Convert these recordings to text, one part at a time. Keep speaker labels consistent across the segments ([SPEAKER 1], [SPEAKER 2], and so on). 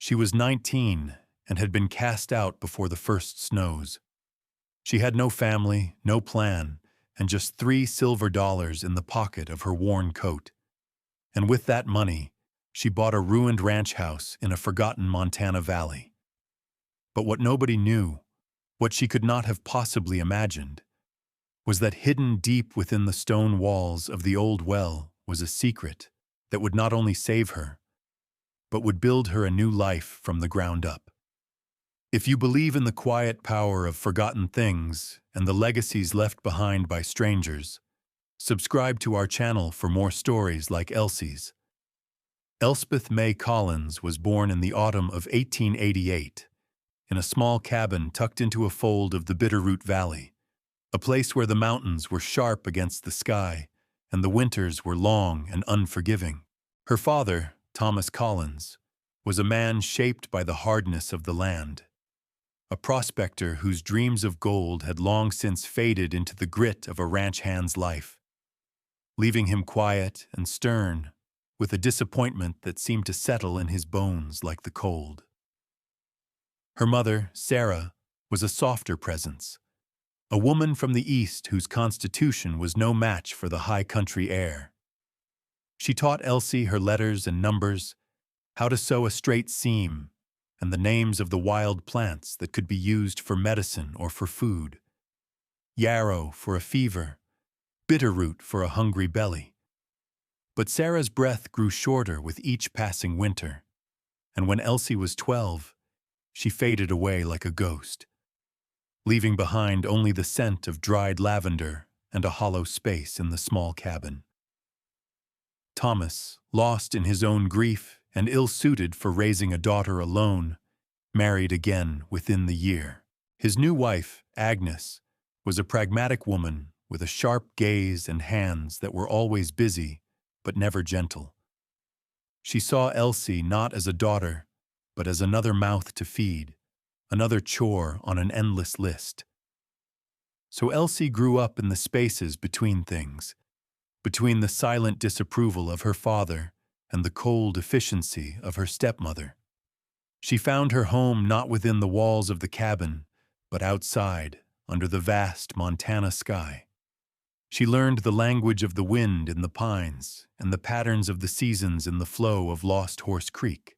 [SPEAKER 1] She was 19 and had been cast out before the first snows. She had no family, no plan, and just $3 in the pocket of her worn coat. And with that money, she bought a ruined ranch house in a forgotten Montana valley. But what nobody knew, what she could not have possibly imagined, was that hidden deep within the stone walls of the old well was a secret that would not only save her, but would build her a new life from the ground up. If you believe in the quiet power of forgotten things and the legacies left behind by strangers, subscribe to our channel for more stories like Elsie's. Elspeth May Collins was born in the autumn of 1888 in a small cabin tucked into a fold of the Bitterroot Valley, a place where the mountains were sharp against the sky and the winters were long and unforgiving. Her father, Thomas Collins, was a man shaped by the hardness of the land, a prospector whose dreams of gold had long since faded into the grit of a ranch hand's life, leaving him quiet and stern, with a disappointment that seemed to settle in his bones like the cold. Her mother, Sarah, was a softer presence, a woman from the East whose constitution was no match for the high country air. She taught Elsie her letters and numbers, how to sew a straight seam, and the names of the wild plants that could be used for medicine or for food. Yarrow for a fever, bitterroot for a hungry belly. But Sarah's breath grew shorter with each passing winter, and when Elsie was 12, she faded away like a ghost, leaving behind only the scent of dried lavender and a hollow space in the small cabin. Thomas, lost in his own grief and ill-suited for raising a daughter alone, married again within the year. His new wife, Agnes, was a pragmatic woman with a sharp gaze and hands that were always busy but never gentle. She saw Elsie not as a daughter, but as another mouth to feed, another chore on an endless list. So Elsie grew up in the spaces between things, between the silent disapproval of her father and the cold efficiency of her stepmother. She found her home not within the walls of the cabin, but outside, under the vast Montana sky. She learned the language of the wind in the pines and the patterns of the seasons in the flow of Lost Horse Creek.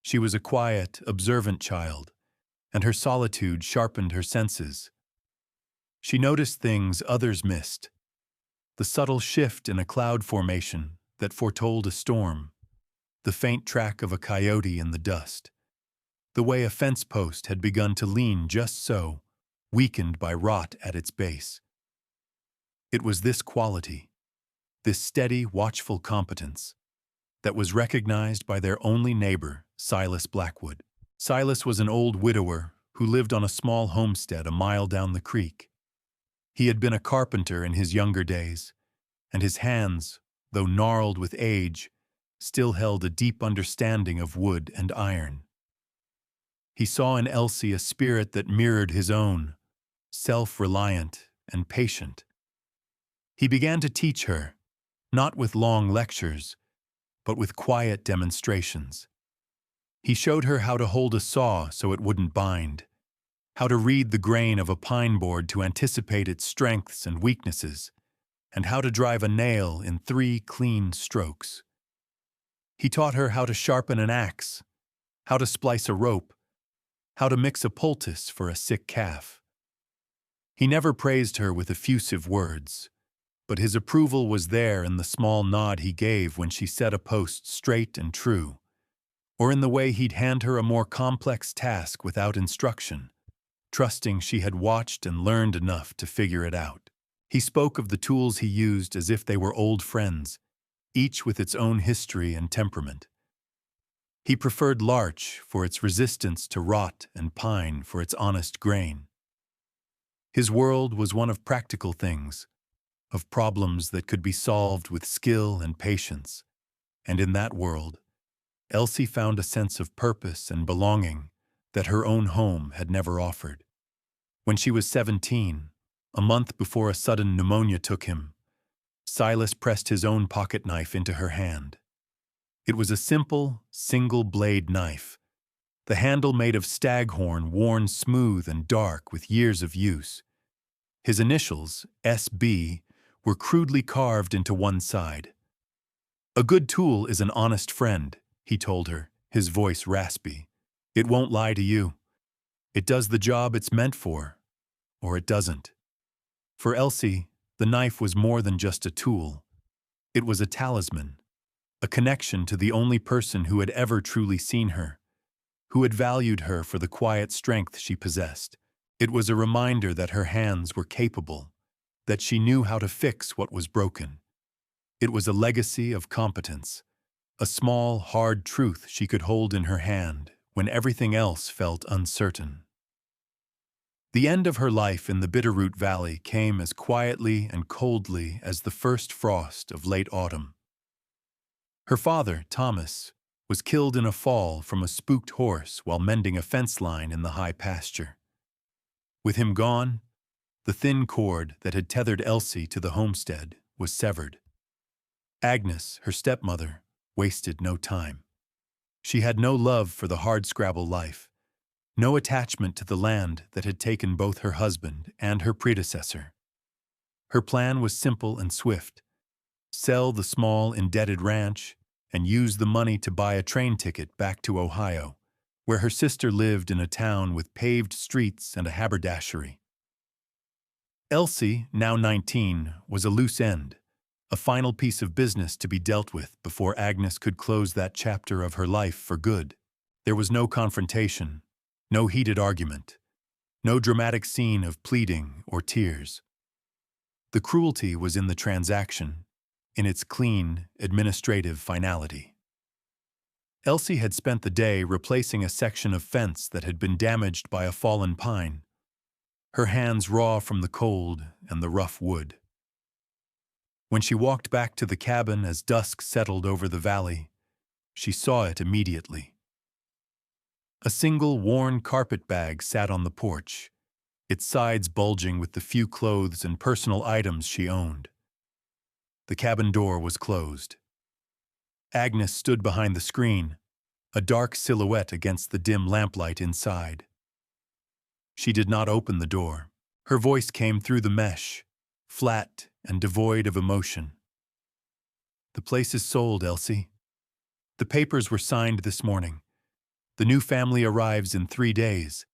[SPEAKER 1] She was a quiet, observant child, and her solitude sharpened her senses. She noticed things others missed, the subtle shift in a cloud formation that foretold a storm, the faint track of a coyote in the dust, the way a fence post had begun to lean just so, weakened by rot at its base. It was this quality, this steady, watchful competence, that was recognized by their only neighbor, Silas Blackwood. Silas was an old widower who lived on a small homestead a mile down the creek. He had been a carpenter in his younger days, and his hands, though gnarled with age, still held a deep understanding of wood and iron. He saw in Elsie a spirit that mirrored his own, self-reliant and patient. He began to teach her, not with long lectures, but with quiet demonstrations. He showed her how to hold a saw so it wouldn't bind, how to read the grain of a pine board to anticipate its strengths and weaknesses, and how to drive a nail in 3 clean strokes. He taught her how to sharpen an axe, how to splice a rope, how to mix a poultice for a sick calf. He never praised her with effusive words, but his approval was there in the small nod he gave when she set a post straight and true, or in the way he'd hand her a more complex task without instruction, trusting she had watched and learned enough to figure it out. He spoke of the tools he used as if they were old friends, each with its own history and temperament. He preferred larch for its resistance to rot and pine for its honest grain. His world was one of practical things, of problems that could be solved with skill and patience, and in that world, Elsie found a sense of purpose and belonging that her own home had never offered. When she was 17, a month before a sudden pneumonia took him, Silas pressed his own pocket knife into her hand. It was a simple, single-blade knife, the handle made of staghorn worn smooth and dark with years of use. His initials, S.B., were crudely carved into one side. "A good tool is an honest friend," he told her, his voice raspy. "It won't lie to you. It does the job it's meant for, or it doesn't." For Elsie, the knife was more than just a tool. It was a talisman, a connection to the only person who had ever truly seen her, who had valued her for the quiet strength she possessed. It was a reminder that her hands were capable, that she knew how to fix what was broken. It was a legacy of competence, a small, hard truth she could hold in her hand when everything else felt uncertain. The end of her life in the Bitterroot Valley came as quietly and coldly as the first frost of late autumn. Her father, Thomas, was killed in a fall from a spooked horse while mending a fence line in the high pasture. With him gone, the thin cord that had tethered Elsie to the homestead was severed. Agnes, her stepmother, wasted no time. She had no love for the hardscrabble life, no attachment to the land that had taken both her husband and her predecessor. Her plan was simple and swift: sell the small, indebted ranch and use the money to buy a train ticket back to Ohio, where her sister lived in a town with paved streets and a haberdashery. Elsie, now 19, was a loose end, a final piece of business to be dealt with before Agnes could close that chapter of her life for good. There was no confrontation, no heated argument, no dramatic scene of pleading or tears. The cruelty was in the transaction, in its clean, administrative finality. Elsie had spent the day replacing a section of fence that had been damaged by a fallen pine, her hands raw from the cold and the rough wood. When she walked back to the cabin as dusk settled over the valley, she saw it immediately. A single worn carpet bag sat on the porch, its sides bulging with the few clothes and personal items she owned. The cabin door was closed. Agnes stood behind the screen, a dark silhouette against the dim lamplight inside. She did not open the door. Her voice came through the mesh, flat and devoid of emotion. "The place is sold, Elsie. The papers were signed this morning. The new family arrives in 3 days."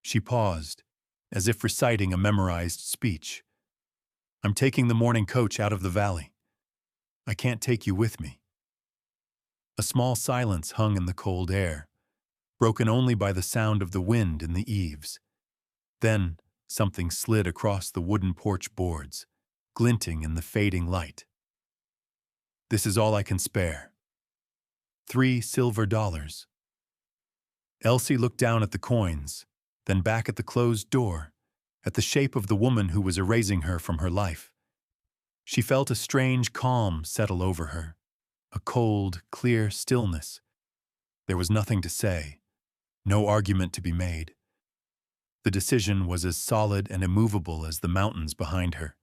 [SPEAKER 1] She paused, as if reciting a memorized speech. "I'm taking the morning coach out of the valley. I can't take you with me." A small silence hung in the cold air, broken only by the sound of the wind in the eaves. Then something slid across the wooden porch boards, glinting in the fading light. "This is all I can spare. $3 silver." Elsie looked down at the coins, then back at the closed door, at the shape of the woman who was erasing her from her life. She felt a strange calm settle over her, a cold, clear stillness. There was nothing to say, no argument to be made. The decision was as solid and immovable as the mountains behind her.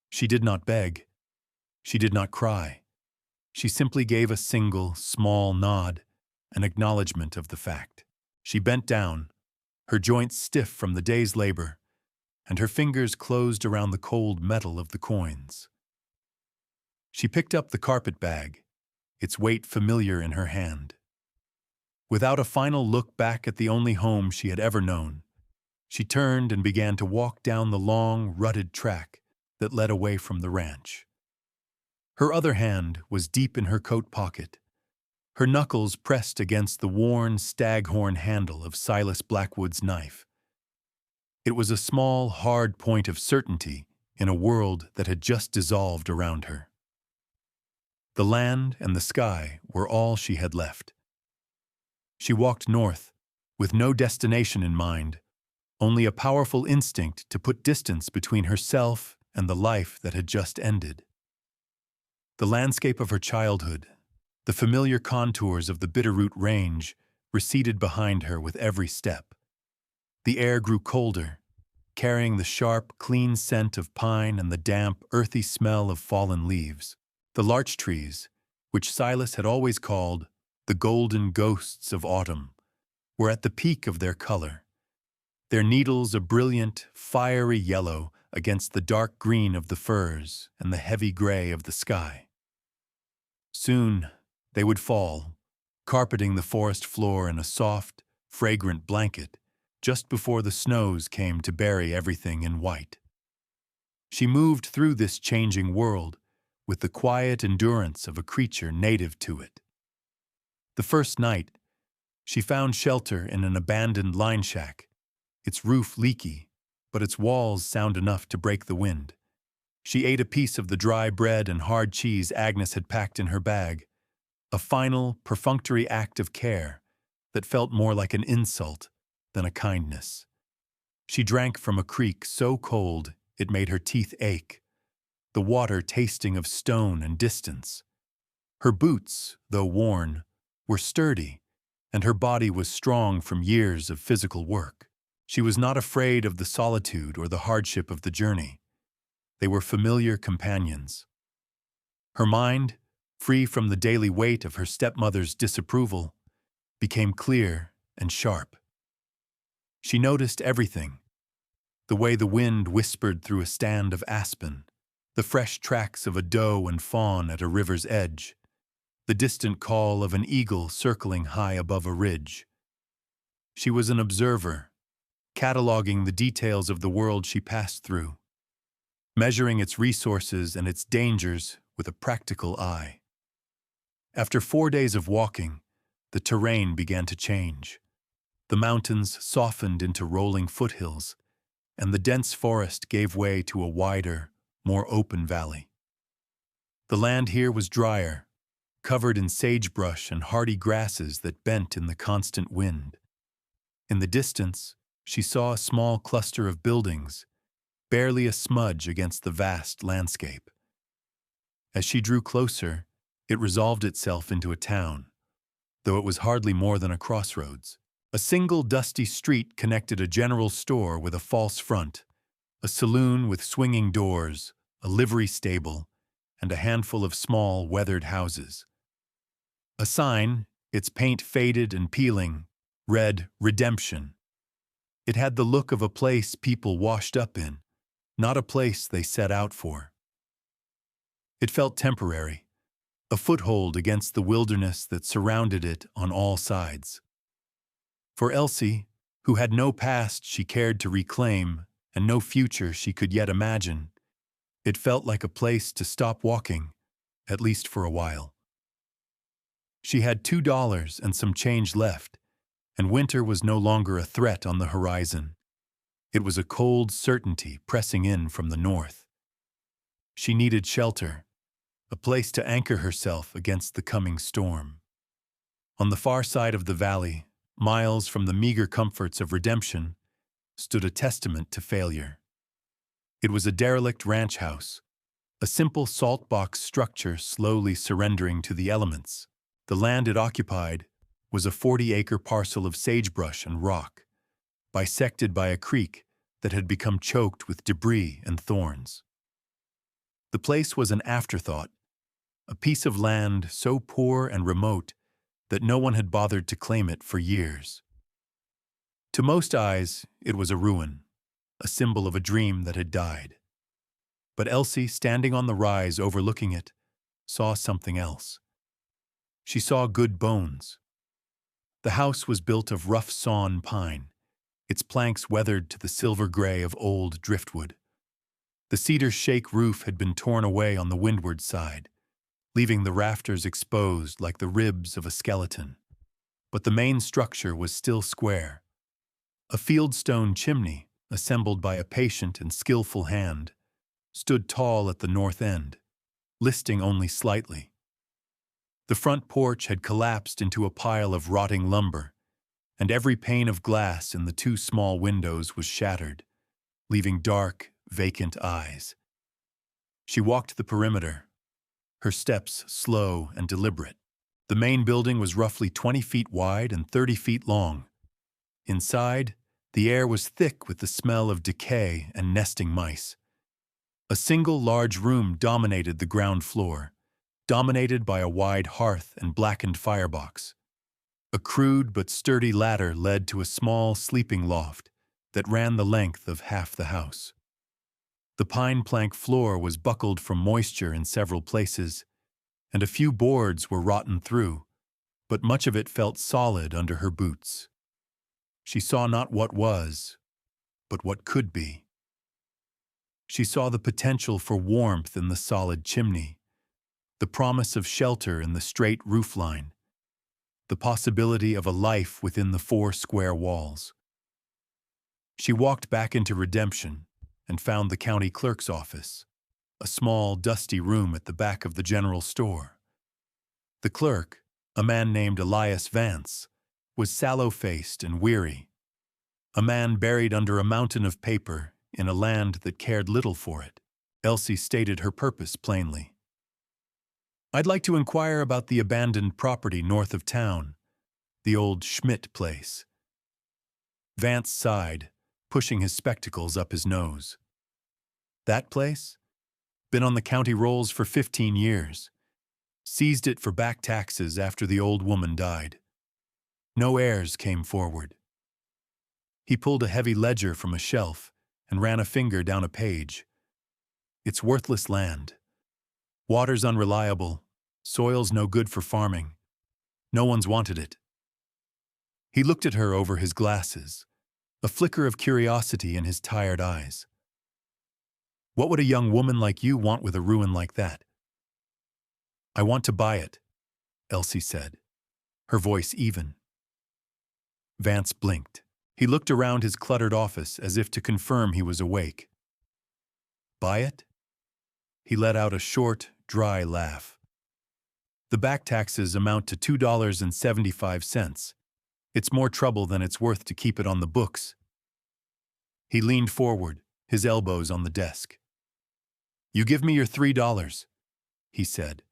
[SPEAKER 1] She did not beg. She did not cry. She simply gave a single, small nod, an acknowledgement of the fact. She bent down, her joints stiff from the day's labor, and her fingers closed around the cold metal of the coins. She picked up the carpet bag, its weight familiar in her hand. Without a final look back at the only home she had ever known, she turned and began to walk down the long, rutted track that led away from the ranch. Her other hand was deep in her coat pocket, her knuckles pressed against the worn staghorn handle of Silas Blackwood's knife. It was a small, hard point of certainty in a world that had just dissolved around her. The land and the sky were all she had left. She walked north, with no destination in mind, only a powerful instinct to put distance between herself and the life that had just ended. The landscape of her childhood, the familiar contours of the Bitterroot Range, receded behind her with every step. The air grew colder, carrying the sharp, clean scent of pine and the damp, earthy smell of fallen leaves. The larch trees, which Silas had always called the golden ghosts of autumn, were at the peak of their color, their needles a brilliant, fiery yellow against the dark green of the firs and the heavy gray of the sky. Soon they would fall, carpeting the forest floor in a soft, fragrant blanket, just before the snows came to bury everything in white. She moved through this changing world with the quiet endurance of a creature native to it. The first night, she found shelter in an abandoned line shack, its roof leaky, but its walls sound enough to break the wind. She ate a piece of the dry bread and hard cheese Agnes had packed in her bag, a final, perfunctory act of care that felt more like an insult than a kindness. She drank from a creek so cold it made her teeth ache, the water tasting of stone and distance. Her boots, though worn, were sturdy, and her body was strong from years of physical work. She was not afraid of the solitude or the hardship of the journey. They were familiar companions. Her mind, free from the daily weight of her stepmother's disapproval, became clear and sharp. She noticed everything: the way the wind whispered through a stand of aspen, the fresh tracks of a doe and fawn at a river's edge, the distant call of an eagle circling high above a ridge. She was an observer, cataloging the details of the world she passed through, measuring its resources and its dangers with a practical eye. After 4 days of walking, the terrain began to change. The mountains softened into rolling foothills, and the dense forest gave way to a wider, more open valley. The land here was drier, covered in sagebrush and hardy grasses that bent in the constant wind. In the distance, she saw a small cluster of buildings, barely a smudge against the vast landscape. As she drew closer, it resolved itself into a town, though it was hardly more than a crossroads. A single dusty street connected a general store with a false front, a saloon with swinging doors, a livery stable, and a handful of small, weathered houses. A sign, its paint faded and peeling, read "Redemption." It had the look of a place people washed up in, not a place they set out for. It felt temporary, a foothold against the wilderness that surrounded it on all sides. For Elsie, who had no past she cared to reclaim and no future she could yet imagine, it felt like a place to stop walking, at least for a while. She had $2 and some change left, and winter was no longer a threat on the horizon. It was a cold certainty pressing in from the north. She needed shelter, a place to anchor herself against the coming storm. On the far side of the valley, miles from the meager comforts of Redemption, stood a testament to failure. It was a derelict ranch house, a simple salt box structure slowly surrendering to the elements. The land it occupied was a 40-acre parcel of sagebrush and rock, bisected by a creek that had become choked with debris and thorns. The place was an afterthought, a piece of land so poor and remote that no one had bothered to claim it for years. To most eyes, it was a ruin, a symbol of a dream that had died. But Elsie, standing on the rise overlooking it, saw something else. She saw good bones. The house was built of rough sawn pine, its planks weathered to the silver gray of old driftwood. The cedar shake roof had been torn away on the windward side, leaving the rafters exposed like the ribs of a skeleton. But the main structure was still square. A fieldstone chimney, assembled by a patient and skillful hand, stood tall at the north end, listing only slightly. The front porch had collapsed into a pile of rotting lumber, and every pane of glass in the 2 small windows was shattered, leaving dark, vacant eyes. She walked the perimeter, her steps slow and deliberate. The main building was roughly 20 feet wide and 30 feet long. Inside, the air was thick with the smell of decay and nesting mice. A single large room dominated the ground floor, dominated by a wide hearth and blackened firebox. A crude but sturdy ladder led to a small sleeping loft that ran the length of half the house. The pine plank floor was buckled from moisture in several places, and a few boards were rotten through, but much of it felt solid under her boots. She saw not what was, but what could be. She saw the potential for warmth in the solid chimney, the promise of shelter in the straight roofline, the possibility of a life within the 4 square walls. She walked back into Redemption and found the county clerk's office, a small, dusty room at the back of the general store. The clerk, a man named Elias Vance, was sallow-faced and weary, a man buried under a mountain of paper in a land that cared little for it. Elsie stated her purpose plainly. "I'd like to inquire about the abandoned property north of town, the old Schmidt place." Vance sighed, pushing his spectacles up his nose. "That place? Been on the county rolls for 15 years. Seized it for back taxes after the old woman died. No heirs came forward." He pulled a heavy ledger from a shelf and ran a finger down a page. "It's worthless land. Water's unreliable, soil's no good for farming. No one's wanted it." He looked at her over his glasses, a flicker of curiosity in his tired eyes. "What would a young woman like you want with a ruin like that?" "I want to buy it," Elsie said, her voice even. Vance blinked. He looked around his cluttered office as if to confirm he was awake. "Buy it?" He let out a short, dry laugh. "The back taxes amount to $2.75. It's more trouble than it's worth to keep it on the books." He leaned forward, his elbows on the desk. "You give me your $3, he said,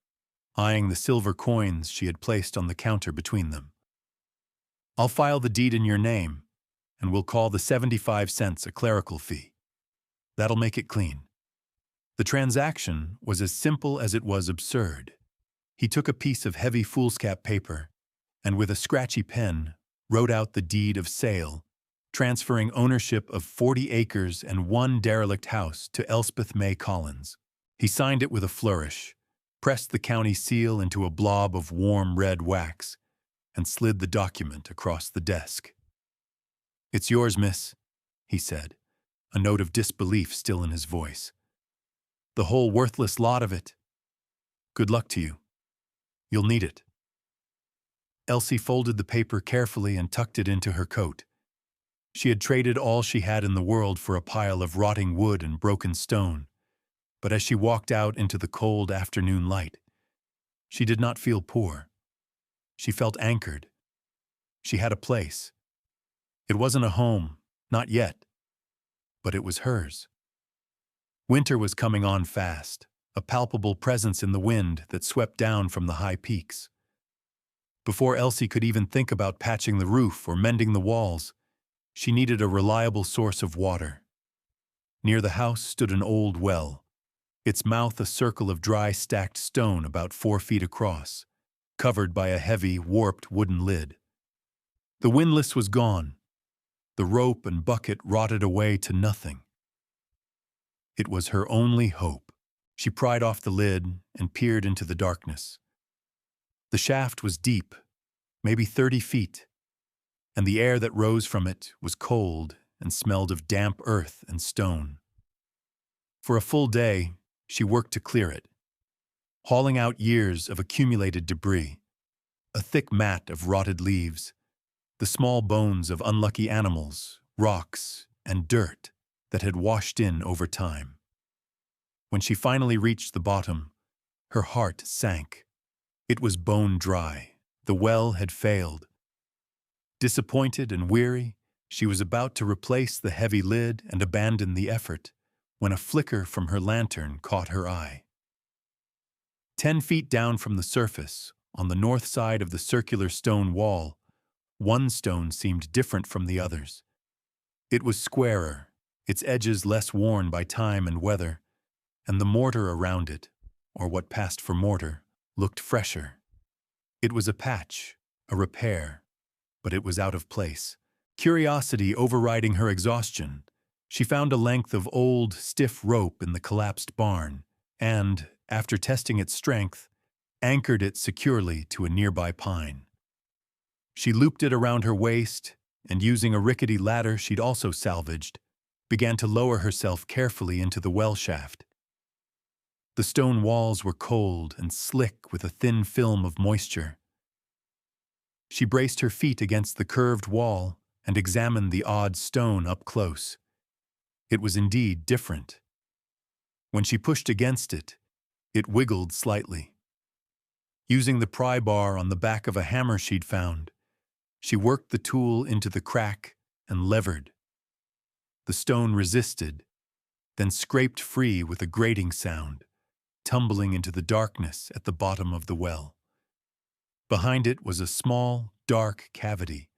[SPEAKER 1] eyeing the silver coins she had placed on the counter between them. "I'll file the deed in your name, and we'll call the 75 cents a clerical fee. That'll make it clean." The transaction was as simple as it was absurd. He took a piece of heavy foolscap paper and with a scratchy pen wrote out the deed of sale, transferring ownership of 40 acres and 1 derelict house to Elspeth May Collins. He signed it with a flourish, pressed the county seal into a blob of warm red wax, and slid the document across the desk. "It's yours, miss," he said, a note of disbelief still in his voice. "The whole worthless lot of it. Good luck to you. You'll need it." Elsie folded the paper carefully and tucked it into her coat. She had traded all she had in the world for a pile of rotting wood and broken stone, but as she walked out into the cold afternoon light, she did not feel poor. She felt anchored. She had a place. It wasn't a home, not yet, but it was hers. Winter was coming on fast, a palpable presence in the wind that swept down from the high peaks. Before Elsie could even think about patching the roof or mending the walls, she needed a reliable source of water. Near the house stood an old well, its mouth a circle of dry stacked stone about 4 feet across, covered by a heavy, warped wooden lid. The windlass was gone. The rope and bucket rotted away to nothing. It was her only hope. She pried off the lid and peered into the darkness. The shaft was deep, maybe 30 feet, and the air that rose from it was cold and smelled of damp earth and stone. For a full day, she worked to clear it, hauling out years of accumulated debris, a thick mat of rotted leaves, the small bones of unlucky animals, rocks, and dirt that had washed in over time. When she finally reached the bottom, her heart sank. It was bone dry. The well had failed. Disappointed and weary, she was about to replace the heavy lid and abandon the effort when a flicker from her lantern caught her eye. 10 feet down from the surface, on the north side of the circular stone wall, one stone seemed different from the others. It was squarer, its edges less worn by time and weather, and the mortar around it, or what passed for mortar, looked fresher. It was a patch, a repair, but it was out of place. Curiosity overriding her exhaustion, she found a length of old, stiff rope in the collapsed barn and, after testing its strength, anchored it securely to a nearby pine. She looped it around her waist and, using a rickety ladder she'd also salvaged, began to lower herself carefully into the well shaft. The stone walls were cold and slick with a thin film of moisture. She braced her feet against the curved wall and examined the odd stone up close. It was indeed different. When she pushed against it, it wiggled slightly. Using the pry bar on the back of a hammer she'd found, she worked the tool into the crack and levered. The stone resisted, then scraped free with a grating sound, tumbling into the darkness at the bottom of the well. Behind it was a small, dark cavity,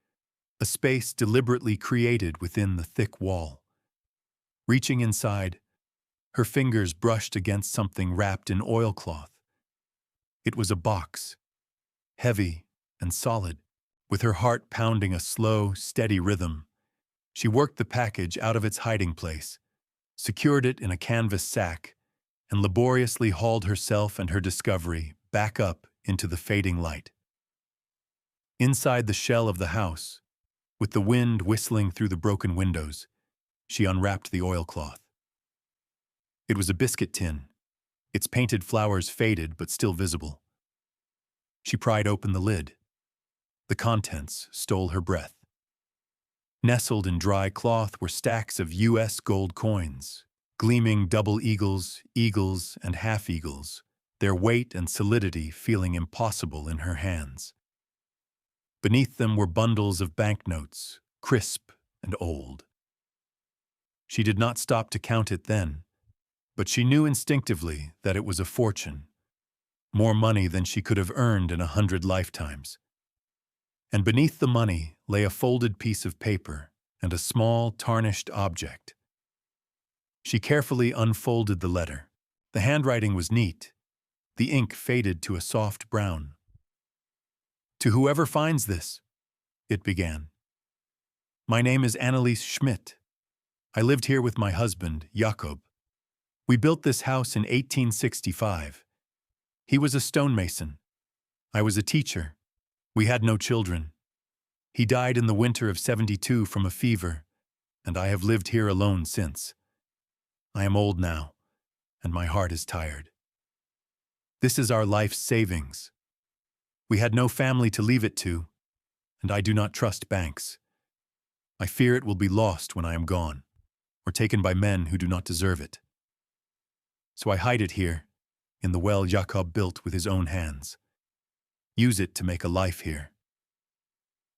[SPEAKER 1] a space deliberately created within the thick wall. Reaching inside, her fingers brushed against something wrapped in oilcloth. It was a box, heavy and solid. With her heart pounding a slow, steady rhythm, she worked the package out of its hiding place, secured it in a canvas sack, and laboriously hauled herself and her discovery back up into the fading light. Inside the shell of the house, with the wind whistling through the broken windows, she unwrapped the oilcloth. It was a biscuit tin, its painted flowers faded but still visible. She pried open the lid. The contents stole her breath. Nestled in dry cloth were stacks of U.S. gold coins, gleaming double eagles, eagles, and half-eagles, their weight and solidity feeling impossible in her hands. Beneath them were bundles of banknotes, crisp and old. She did not stop to count it then, but she knew instinctively that it was a fortune, more money than she could have earned in 100 lifetimes. And beneath the money lay a folded piece of paper and a small, tarnished object. She carefully unfolded the letter. The handwriting was neat. The ink faded to a soft brown. "To whoever finds this," it began. "My name is Anneliese Schmidt. I lived here with my husband, Jacob. We built this house in 1865. He was a stonemason. I was a teacher. We had no children. He died in the winter of '72 from a fever, and I have lived here alone since. I am old now, and my heart is tired. This is our life's savings. We had no family to leave it to, and I do not trust banks. I fear it will be lost when I am gone, or taken by men who do not deserve it. So I hide it here, in the well Jacob built with his own hands. Use it to make a life here.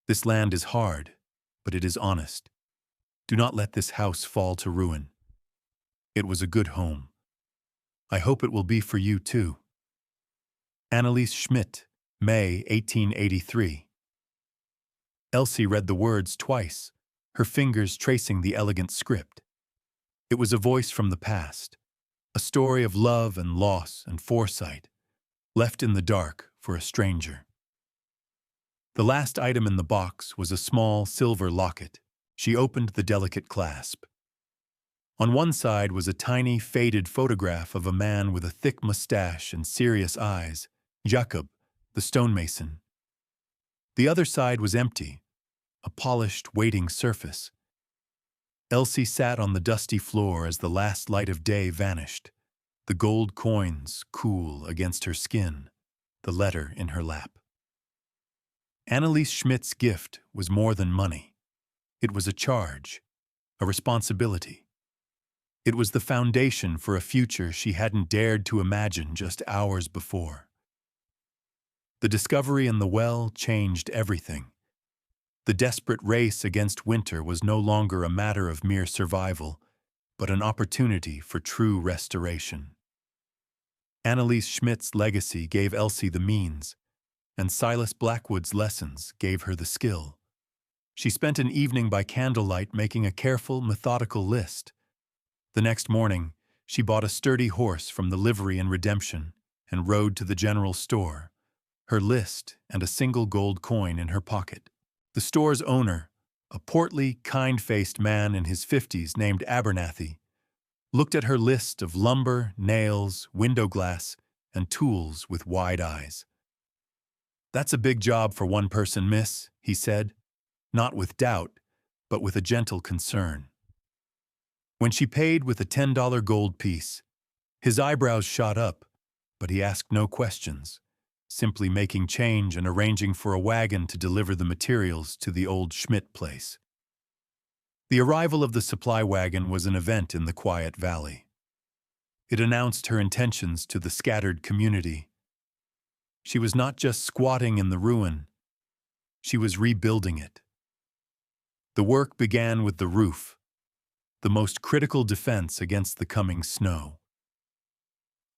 [SPEAKER 1] This land is hard, but it is honest. Do not let this house fall to ruin. It was a good home. I hope it will be for you too. Anneliese Schmidt, May 1883. Elsie read the words twice, her fingers tracing the elegant script. It was a voice from the past, a story of love and loss and foresight, left in the dark for a stranger. The last item in the box was a small silver locket. She opened the delicate clasp. On one side was a tiny, faded photograph of a man with a thick mustache and serious eyes, Jacob, the stonemason. The other side was empty, a polished, waiting surface. Elsie sat on the dusty floor as the last light of day vanished, the gold coins cool against her skin, the letter in her lap. Anneliese Schmidt's gift was more than money. It was a charge, a responsibility. It was the foundation for a future she hadn't dared to imagine just hours before. The discovery in the well changed everything. The desperate race against winter was no longer a matter of mere survival, but an opportunity for true restoration. Anneliese Schmidt's legacy gave Elsie the means, and Silas Blackwood's lessons gave her the skill. She spent an evening by candlelight making a careful, methodical list. The next morning, she bought a sturdy horse from the Livery and Redemption and rode to the general store, her list and a single gold coin in her pocket. The store's owner, a portly, kind-faced man in his 50s named Abernathy, looked at her list of lumber, nails, window glass, and tools with wide eyes. "That's a big job for one person, miss," he said, not with doubt, but with a gentle concern. When she paid with a $10 gold piece, his eyebrows shot up, but he asked no questions, simply making change and arranging for a wagon to deliver the materials to the old Schmidt place. The arrival of the supply wagon was an event in the quiet valley. It announced her intentions to the scattered community. She was not just squatting in the ruin, she was rebuilding it. The work began with the roof, the most critical defense against the coming snow.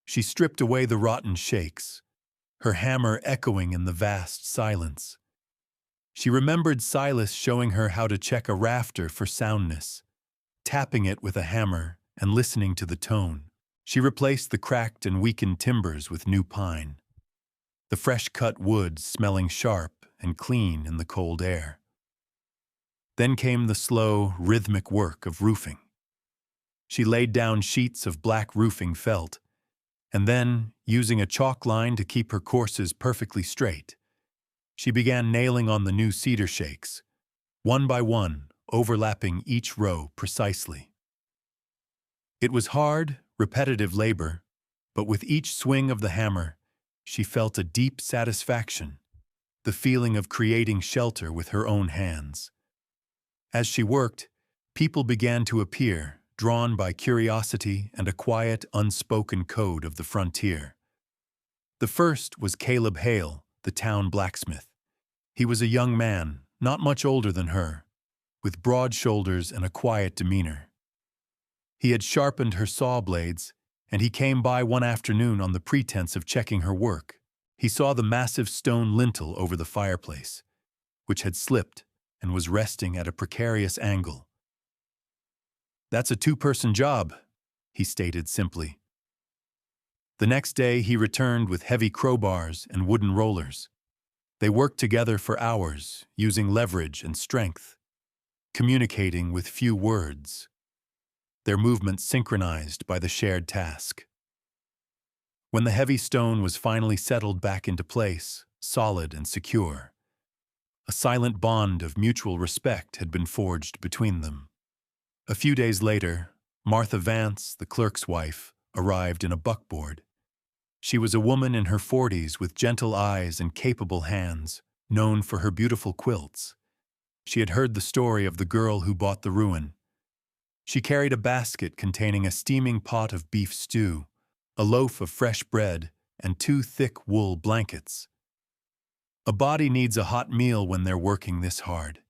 [SPEAKER 1] She stripped away the rotten shakes, her hammer echoing in the vast silence. She remembered Silas showing her how to check a rafter for soundness, tapping it with a hammer and listening to the tone. She replaced the cracked and weakened timbers with new pine, the fresh-cut wood smelling sharp and clean in the cold air. Then came the slow, rhythmic work of roofing. She laid down sheets of black roofing felt, and then, using a chalk line to keep her courses perfectly straight, she began nailing on the new cedar shakes, one by one, overlapping each row precisely. It was hard, repetitive labor, but with each swing of the hammer, she felt a deep satisfaction, the feeling of creating shelter with her own hands. As she worked, people began to appear, drawn by curiosity and a quiet, unspoken code of the frontier. The first was Caleb Hale, the town blacksmith. He was a young man, not much older than her, with broad shoulders and a quiet demeanor. He had sharpened her saw blades, and he came by one afternoon on the pretense of checking her work. He saw the massive stone lintel over the fireplace, which had slipped and was resting at a precarious angle. "That's a two-person job," he stated simply. The next day he returned with heavy crowbars and wooden rollers. They worked together for hours, using leverage and strength, communicating with few words, their movements synchronized by the shared task. When the heavy stone was finally settled back into place, solid and secure, a silent bond of mutual respect had been forged between them. A few days later, Martha Vance, the clerk's wife, arrived in a buckboard. She was a woman in her 40s with gentle eyes and capable hands, known for her beautiful quilts. She had heard the story of the girl who bought the ruin. She carried a basket containing a steaming pot of beef stew, a loaf of fresh bread, and 2 thick wool blankets. "A body needs a hot meal when they're working this hard,"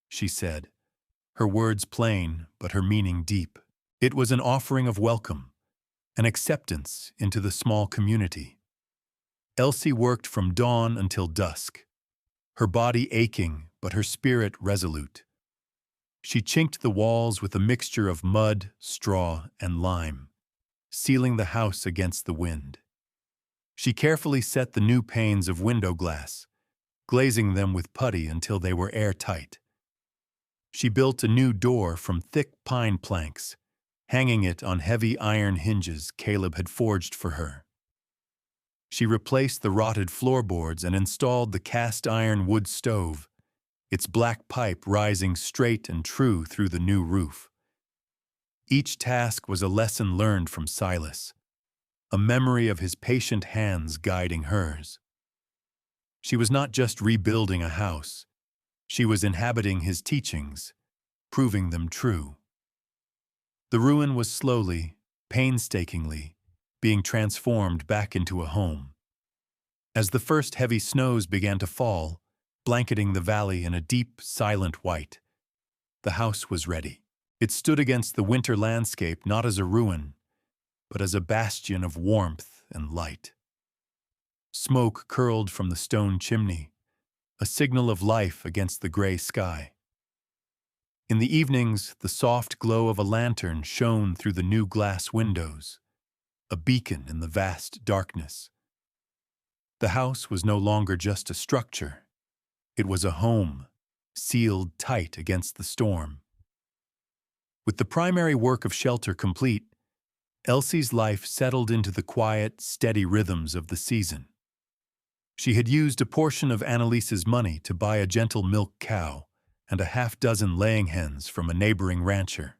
[SPEAKER 1] she said, her words plain but her meaning deep. It was an offering of welcome, an acceptance into the small community. Elsie worked from dawn until dusk, her body aching but her spirit resolute. She chinked the walls with a mixture of mud, straw, and lime, sealing the house against the wind. She carefully set the new panes of window glass, glazing them with putty until they were airtight. She built a new door from thick pine planks, hanging it on heavy iron hinges Caleb had forged for her. She replaced the rotted floorboards and installed the cast-iron wood stove, its black pipe rising straight and true through the new roof. Each task was a lesson learned from Silas, a memory of his patient hands guiding hers. She was not just rebuilding a house, she was inhabiting his teachings, proving them true. The ruin was slowly, painstakingly, being transformed back into a home. As the first heavy snows began to fall, blanketing the valley in a deep, silent white, the house was ready. It stood against the winter landscape not as a ruin, but as a bastion of warmth and light. Smoke curled from the stone chimney, a signal of life against the gray sky. In the evenings, the soft glow of a lantern shone through the new glass windows, a beacon in the vast darkness. The house was no longer just a structure. It was a home, sealed tight against the storm. With the primary work of shelter complete, Elsie's life settled into the quiet, steady rhythms of the season. She had used a portion of Annalise's money to buy a gentle milk cow and a half-dozen laying hens from a neighboring rancher.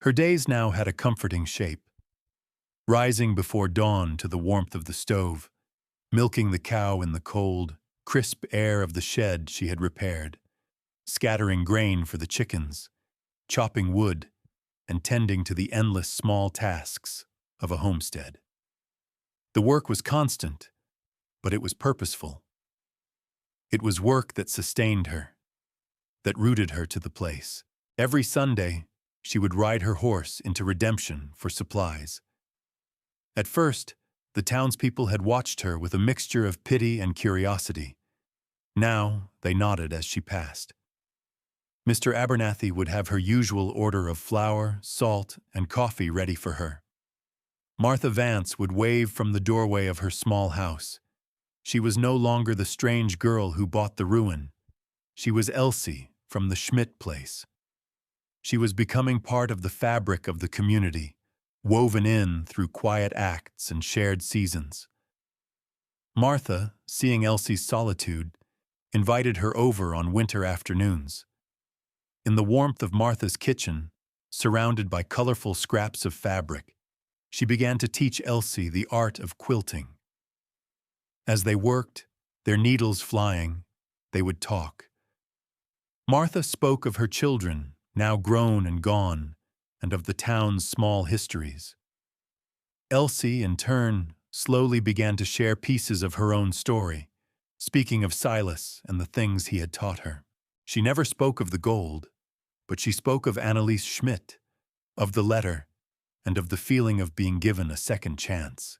[SPEAKER 1] Her days now had a comforting shape. Rising before dawn to the warmth of the stove, milking the cow in the cold, crisp air of the shed she had repaired, scattering grain for the chickens, chopping wood, and tending to the endless small tasks of a homestead. The work was constant, but it was purposeful. It was work that sustained her, that rooted her to the place. Every Sunday, she would ride her horse into Redemption for supplies. At first, the townspeople had watched her with a mixture of pity and curiosity. Now, they nodded as she passed. Mr. Abernathy would have her usual order of flour, salt, and coffee ready for her. Martha Vance would wave from the doorway of her small house. She was no longer the strange girl who bought the ruin. She was Elsie from the Schmidt place. She was becoming part of the fabric of the community, woven in through quiet acts and shared seasons. Martha, seeing Elsie's solitude, invited her over on winter afternoons. In the warmth of Martha's kitchen, surrounded by colorful scraps of fabric, she began to teach Elsie the art of quilting. As they worked, their needles flying, they would talk. Martha spoke of her children, now grown and gone, and of the town's small histories. Elsie, in turn, slowly began to share pieces of her own story, speaking of Silas and the things he had taught her. She never spoke of the gold, but she spoke of Annalise Schmidt, of the letter, and of the feeling of being given a second chance.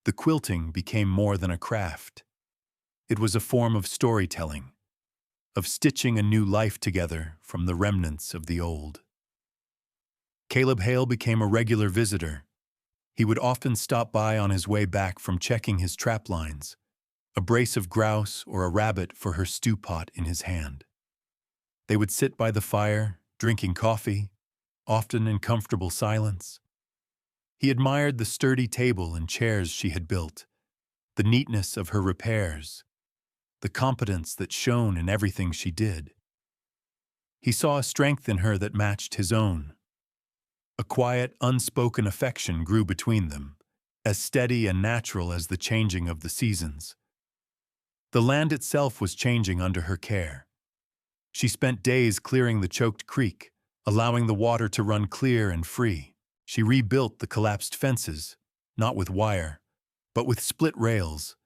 [SPEAKER 1] The quilting became more than a craft. It was a form of storytelling, of stitching a new life together from the remnants of the old. Caleb Hale became a regular visitor. He would often stop by on his way back from checking his trap lines, a brace of grouse or a rabbit for her stew pot in his hand. They would sit by the fire, drinking coffee, often in comfortable silence. He admired the sturdy table and chairs she had built, the neatness of her repairs, the competence that shone in everything she did. He saw a strength in her that matched his own. A quiet, unspoken affection grew between them, as steady and natural as the changing of the seasons. The land itself was changing under her care. She spent days clearing the choked creek, allowing the water to run clear and free. She rebuilt the collapsed fences, not with wire, but with split rails,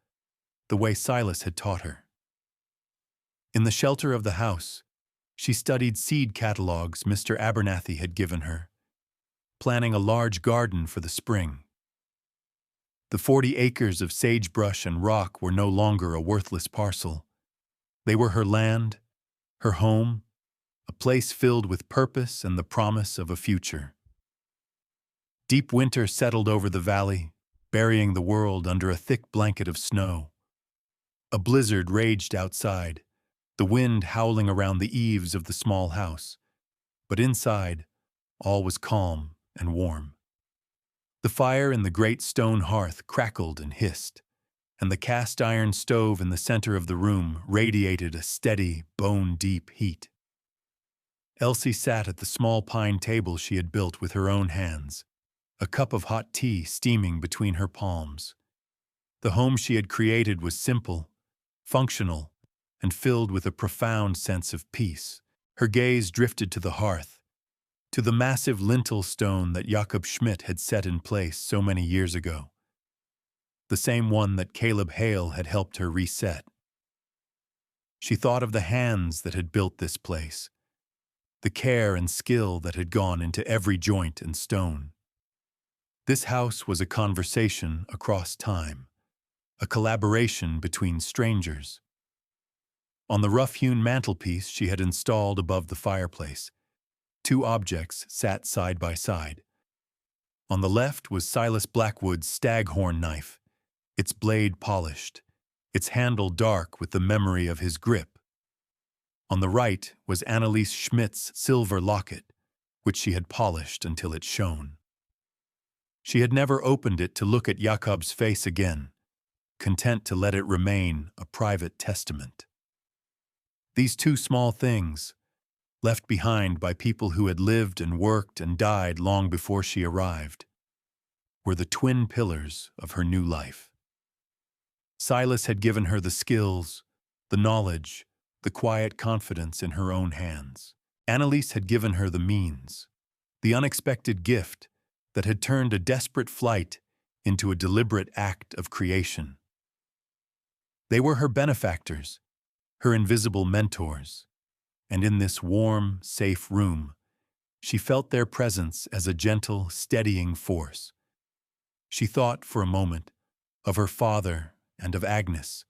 [SPEAKER 1] the way Silas had taught her. In the shelter of the house, she studied seed catalogs Mr. Abernathy had given her, planning a large garden for the spring. The 40 acres of sagebrush and rock were no longer a worthless parcel. They were her land, her home, a place filled with purpose and the promise of a future. Deep winter settled over the valley, burying the world under a thick blanket of snow. A blizzard raged outside, the wind howling around the eaves of the small house. But inside, all was calm and warm. The fire in the great stone hearth crackled and hissed, and the cast-iron stove in the center of the room radiated a steady, bone-deep heat. Elsie sat at the small pine table she had built with her own hands, a cup of hot tea steaming between her palms. The home she had created was simple, functional, and filled with a profound sense of peace. Her gaze drifted to the hearth, to the massive lintel stone that Jakob Schmidt had set in place so many years ago, the same one that Caleb Hale had helped her reset. She thought of the hands that had built this place, the care and skill that had gone into every joint and stone. This house was a conversation across time, a collaboration between strangers. On the rough-hewn mantelpiece she had installed above the fireplace, 2 objects sat side by side. On the left was Silas Blackwood's staghorn knife, its blade polished, its handle dark with the memory of his grip. On the right was Anneliese Schmidt's silver locket, which she had polished until it shone. She had never opened it to look at Jakob's face again, content to let it remain a private testament. These two small things, left behind by people who had lived and worked and died long before she arrived, were the twin pillars of her new life. Silas had given her the skills, the knowledge, the quiet confidence in her own hands. Anneliese had given her the means, the unexpected gift that had turned a desperate flight into a deliberate act of creation. They were her benefactors, her invisible mentors, and in this warm, safe room, she felt their presence as a gentle, steadying force. She thought for a moment of her father and of Agnes.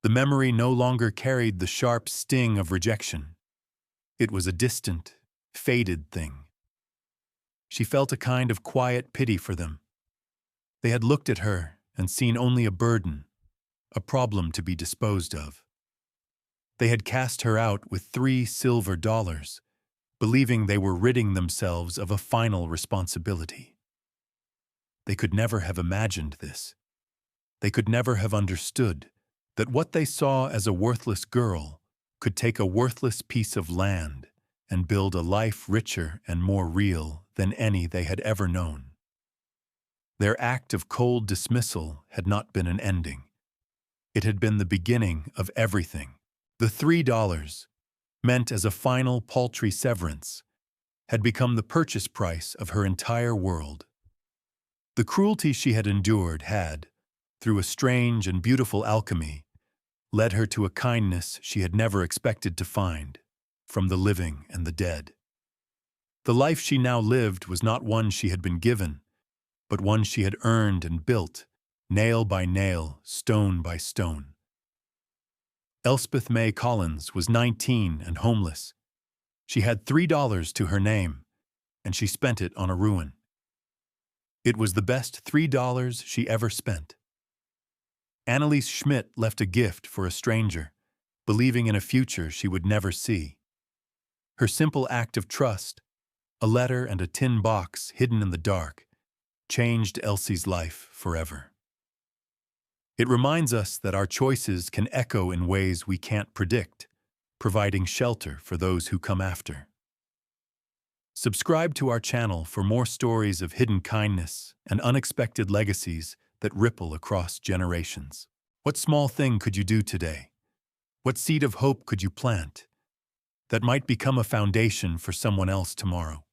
[SPEAKER 1] The memory no longer carried the sharp sting of rejection. It was a distant, faded thing. She felt a kind of quiet pity for them. They had looked at her and seen only a burden, a problem to be disposed of. They had cast her out with $3 silver, believing they were ridding themselves of a final responsibility. They could never have imagined this. They could never have understood that what they saw as a worthless girl could take a worthless piece of land and build a life richer and more real than any they had ever known. Their act of cold dismissal had not been an ending. It had been the beginning of everything. The $3, meant as a final paltry severance, had become the purchase price of her entire world. The cruelty she had endured had, through a strange and beautiful alchemy, led her to a kindness she had never expected to find, from the living and the dead. The life she now lived was not one she had been given, but one she had earned and built, nail by nail, stone by stone. Elspeth May Collins was 19 and homeless. She had $3 to her name, and she spent it on a ruin. It was the best $3 she ever spent. Anneliese Schmidt left a gift for a stranger, believing in a future she would never see. Her simple act of trust, a letter and a tin box hidden in the dark, changed Elsie's life forever. It reminds us that our choices can echo in ways we can't predict, providing shelter for those who come after. Subscribe to our channel for more stories of hidden kindness and unexpected legacies that ripple across generations. What small thing could you do today? What seed of hope could you plant that might become a foundation for someone else tomorrow?